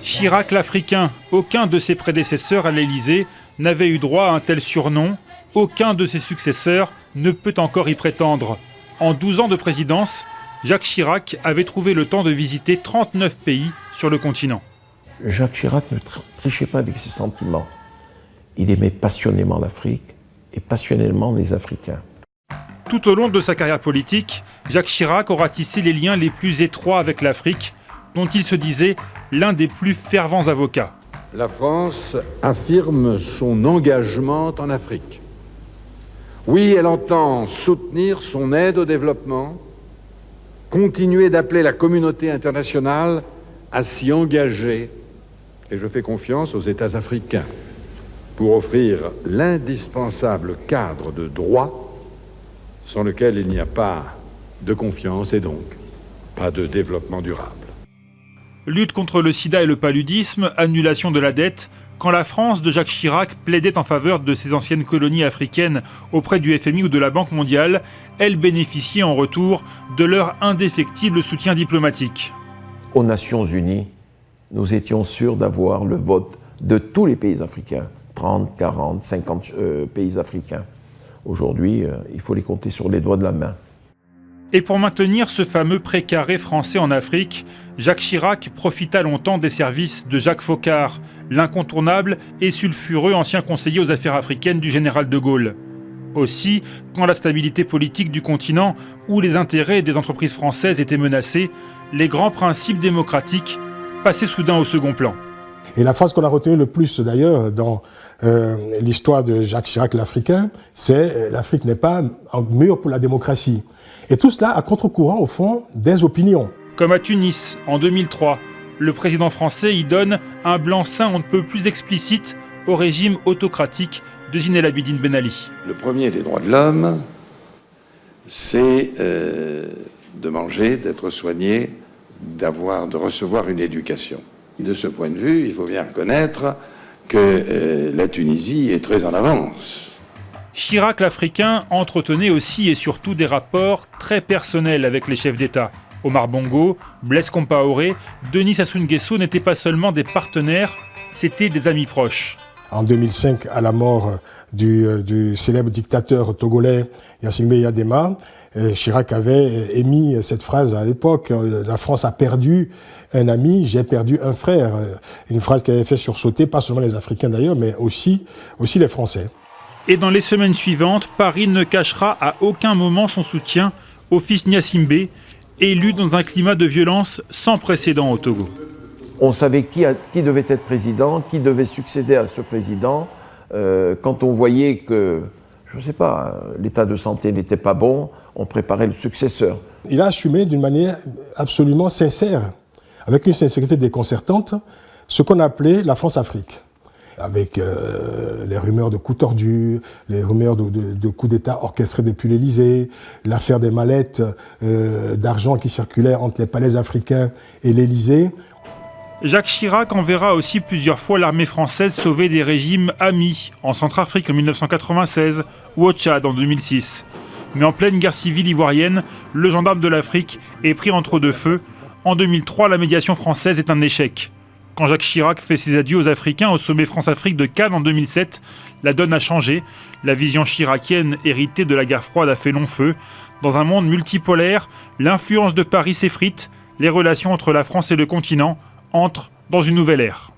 Chirac l'Africain, aucun de ses prédécesseurs à l'Élysée n'avait eu droit à un tel surnom. Aucun de ses successeurs ne peut encore y prétendre. En 12 ans de présidence, Jacques Chirac avait trouvé le temps de visiter 39 pays sur le continent. Jacques Chirac ne trichait pas avec ses sentiments. Il aimait passionnément l'Afrique et passionnément les Africains. Tout au long de sa carrière politique, Jacques Chirac aura tissé les liens les plus étroits avec l'Afrique, dont il se disait l'un des plus fervents avocats. La France affirme son engagement en Afrique. Oui, elle entend soutenir son aide au développement, continuer d'appeler la communauté internationale à s'y engager, et je fais confiance aux États africains pour offrir l'indispensable cadre de droit sans lequel il n'y a pas de confiance et donc pas de développement durable. Lutte contre le sida et le paludisme, annulation de la dette. Quand la France de Jacques Chirac plaidait en faveur de ses anciennes colonies africaines auprès du FMI ou de la Banque mondiale, elle bénéficiait en retour de leur indéfectible soutien diplomatique. Aux Nations Unies, nous étions sûrs d'avoir le vote de tous les pays africains, 30, 40, 50 pays africains. Aujourd'hui, il faut les compter sur les doigts de la main. Et pour maintenir ce fameux précaré français en Afrique, Jacques Chirac profita longtemps des services de Jacques Foccart, l'incontournable et sulfureux ancien conseiller aux affaires africaines du général de Gaulle. Aussi, quand la stabilité politique du continent ou les intérêts des entreprises françaises étaient menacés, les grands principes démocratiques passaient soudain au second plan. Et la phrase qu'on a retenue le plus d'ailleurs dans l'histoire de Jacques Chirac l'Africain, c'est « l'Afrique n'est pas mûre pour la démocratie ». Et tout cela à contre-courant au fond des opinions. Comme à Tunis, en 2003, le président français y donne un blanc-seing on ne peut plus explicite au régime autocratique de Zine El Abidine Ben Ali. Le premier des droits de l'homme, c'est de manger, d'être soigné, de recevoir une éducation. De ce point de vue, il faut bien reconnaître que la Tunisie est très en avance. Chirac l'Africain entretenait aussi et surtout des rapports très personnels avec les chefs d'État. Omar Bongo, Blaise Compaoré, Denis Sassou Nguesso n'étaient pas seulement des partenaires, c'étaient des amis proches. En 2005, à la mort du célèbre dictateur togolais Yassine Yadema, Chirac avait émis cette phrase à l'époque « La France a perdu un ami, j'ai perdu un frère ». Une phrase qui avait fait sursauter pas seulement les Africains d'ailleurs, mais aussi les Français. Et dans les semaines suivantes, Paris ne cachera à aucun moment son soutien au fils Gnassingbé, élu dans un climat de violence sans précédent au Togo. On savait qui devait être président, qui devait succéder à ce président. Quand on voyait que, je ne sais pas, l'état de santé n'était pas bon, on préparait le successeur. Il a assumé d'une manière absolument sincère, avec une sincérité déconcertante, ce qu'on appelait la France-Afrique. Avec les rumeurs de coups tordus, les rumeurs de coups d'État orchestrés depuis l'Élysée, l'affaire des mallettes d'argent qui circulaient entre les palais africains et l'Élysée. Jacques Chirac enverra aussi plusieurs fois l'armée française sauver des régimes amis, en Centrafrique en 1996 ou au Tchad en 2006. Mais en pleine guerre civile ivoirienne, le gendarme de l'Afrique est pris entre deux feux. En 2003, la médiation française est un échec. Quand Jacques Chirac fait ses adieux aux Africains au sommet France-Afrique de Cannes en 2007, la donne a changé. La vision chiracienne héritée de la guerre froide a fait long feu. Dans un monde multipolaire, l'influence de Paris s'effrite. Les relations entre la France et le continent entrent dans une nouvelle ère.